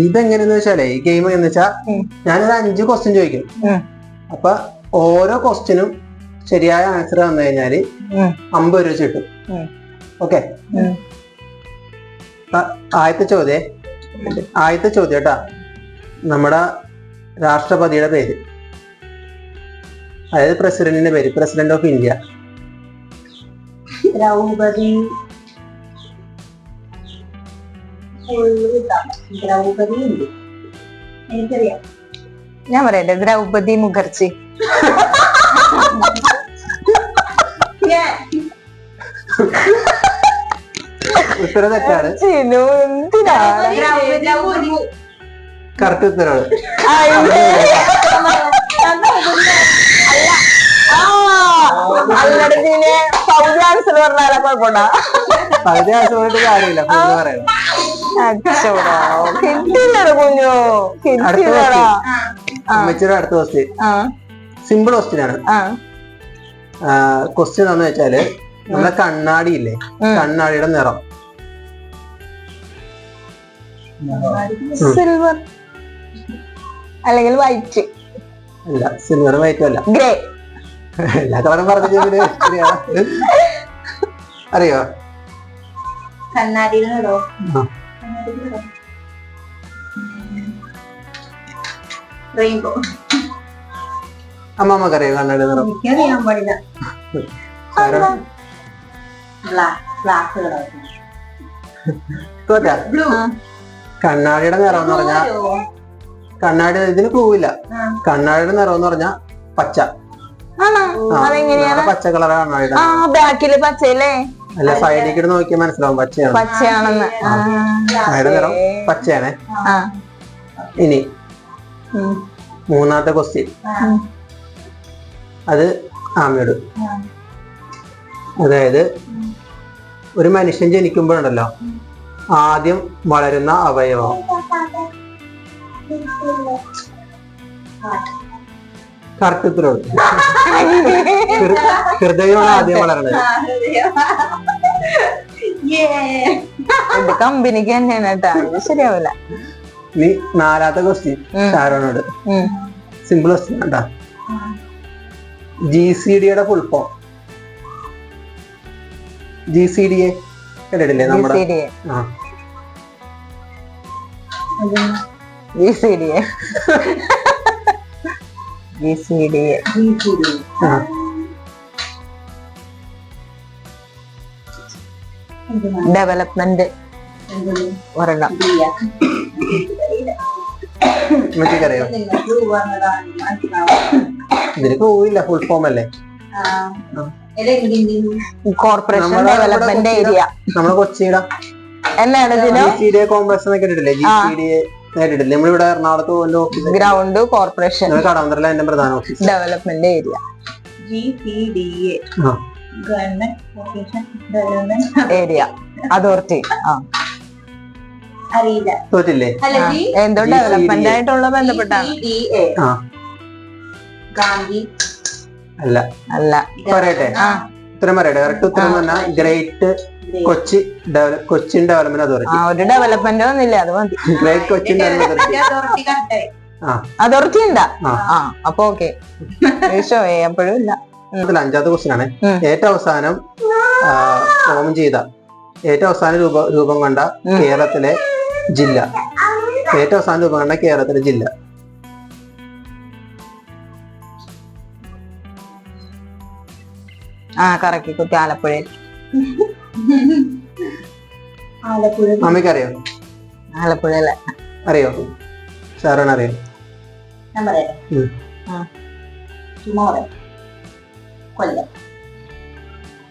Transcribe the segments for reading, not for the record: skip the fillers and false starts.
ഇതെങ്ങനെയാന്ന് വെച്ചാലേ ഈ ഗെയിം എന്ന് വെച്ചാ ഞാനൊരു 5 ക്വസ്റ്റ്യൻ ചോദിക്കും. അപ്പൊ ഓരോ ക്വസ്റ്റ്യനും ശരിയായ ആൻസർ വന്നു കഴിഞ്ഞാല് 50 രൂപ കിട്ടും. ഓക്കെ, ആദ്യത്തെ ചോദ്യം കേട്ടാ, നമ്മുടെ രാഷ്ട്രപതിയുടെ പേര്, അതായത് പ്രസിഡന്റിന്റെ പേര്, പ്രസിഡന്റ് ഓഫ് ഇന്ത്യ. ദ്രൗപദി ഉണ്ട്, എനിക്കറിയാം. ഞാൻ പറയട്ടെ, ദ്രൗപദി മുഖർജി. ഉത്തരം തെറ്റാണ്. കറക്റ്റ് ഉത്തരവാണ്. പകുതി ആൻസർ പറഞ്ഞാലേ കുഴപ്പമുണ്ടാ? പകുതി ആൻസർ പറഞ്ഞിട്ട് കാര്യമില്ല, പറയണം. കുഞ്ഞു അടുത്ത ക്വസ്റ്റ്യൻ സിമ്പിൾ ക്വസ്റ്റ്യൻ ആണ്. ക്വസ്റ്റ്യൻ എന്താന്ന് വെച്ചാല്, നമ്മുടെ കണ്ണാടി ഇല്ലേ, കണ്ണാടിയുടെ നിറം. സിൽവർ അല്ലെങ്കിൽ വൈറ്റ്. അല്ല, സിൽവർ വൈറ്റും അല്ല, ഗ്രേ. എല്ലാ കളറും പറഞ്ഞു. അറിയോ? കണ്ണാടിയുടെ നിറോ? റെയിൻബോ. അമ്മമ്മക്കറിയോ കണ്ണാടി നിറം? എനിക്കറിയാൻ പാടില്ല. കണ്ണാടിയുടെ നിറം എന്ന് പറഞ്ഞാ, കണ്ണാടി ഇതിന് ക്ലൂവില്ല. കണ്ണാടിയുടെ നിറം എന്ന് പറഞ്ഞാ പച്ച. പച്ച കളറാ കണ്ണാടിയുടെ. ബാക്കില് പച്ചയല്ലേ? അല്ല, സൈഡിലേക്ക് നോക്കിയാൽ മനസ്സിലാവും പച്ചയാണ്. പച്ചയാണെന്ന്. കണ്ണാടിയുടെ നിറം പച്ചയാണേ. ഇനി മൂന്നാമത്തെ ക്വസ്റ്റ്യൻ, അത് ആമയോട്. അതായത് ഒരു മനുഷ്യൻ ജനിക്കുമ്പോഴുണ്ടല്ലോ, ആദ്യം വളരുന്ന അവയവം. കറക്റ്റ് ഉത്തരവ്. ഹൃദയമാണ് ആദ്യം വളരണത്. കമ്പനിക്ക് തന്നെയാണ് കേട്ടാ, ശരിയാവില്ല. നീ നാലാമത്തെ ക്വസ്റ്റ്യൻ ഷാരോനോട്. സിമ്പിൾ ക്വസ്റ്റ്യൻ കേട്ടാ. GCDയുടെ ഫുൾ ഫോം. GCDA കേട്ടിട്ടില്ലേ? നമ്മുടെ ഡെവലപ്മെന്റ് ഒരെണ്ണം. അറിയോ? ഇതിന് പോയില്ല, ഫുൾ ഫോം അല്ലേ? Corporation development area. നമ്മളെ കൊച്ചിയുടെ എന്നാണ് GCDA കോംപ്ലക്സ് എന്ന് കേട്ടിട്ടില്ലേ? GCDA കേട്ടിട്ടില്ലേ? നമ്മളിവിടെ എറണാകുളത്ത് ഓഫീസ്, ഗ്രൗണ്ട് കോർപ്പറേഷൻ കടവന്ത്രയിലെ എന്റെ പ്രധാന office. Development area GCDA government corporation development area authority. അറിയില്ല, തോറ്റില്ലേ? എന്തോ ഡെവലപ്മെന്റ് ആയിട്ടുള്ള ബന്ധപ്പെട്ടാണ്. ഗാന്ധി അല്ല. അല്ല, പറയട്ടെ ഉത്തരം പറയട്ടെ. കറക്റ്റ് ഉത്തരം എന്ന് പറഞ്ഞാൽ ഗ്രേറ്റ് കൊച്ചിൻ ഡെവലപ്മെന്റ് അതോറിറ്റി. ഒരു ഡെവലപ്മെന്റ് വന്നില്ല, അത് മതി. ഗ്രേറ്റ് കൊച്ചിൻ ഡെവലപ്മെന്റ് അതോറിറ്റി ഉണ്ടാ. അപ്പൊ ഓക്കെ. എപ്പോഴും ഇല്ല. അഞ്ചാമത്തെ ക്വസ്റ്റ്യൻ ആണ്. ഏറ്റവും അവസാനം രൂപം കൊണ്ട കേരളത്തിലെ ജില്ല. ഏറ്റവും അവസാനം രൂപം കൊണ്ട കേരളത്തിലെ ജില്ല. കറക്കി കുത്തി. ആലപ്പുഴയിൽ. മമ്മിക്കറിയോ? ആലപ്പുഴയിലെ. അറിയോ? ഷാരോൺ അറിയോ?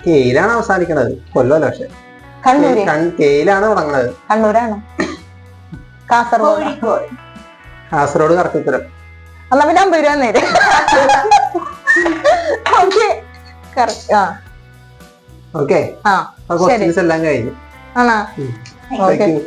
കെയിലാണ് അവസാനിക്കണത്, കൊല്ലമല്ല. പക്ഷെ കെയിലാണ് തുടങ്ങണത്. കണ്ണൂരാണോ? കാസർഗോഡ്. കാസർഗോഡ് കറക്റ്റ് ഉത്തരം. എന്നാ പിന്നെ 50 രൂപ നേരെ. ഓക്കെ, ക്വസ്റ്റ്യൻസ് എല്ലാം കഴിഞ്ഞു. ആണോ? Thank you.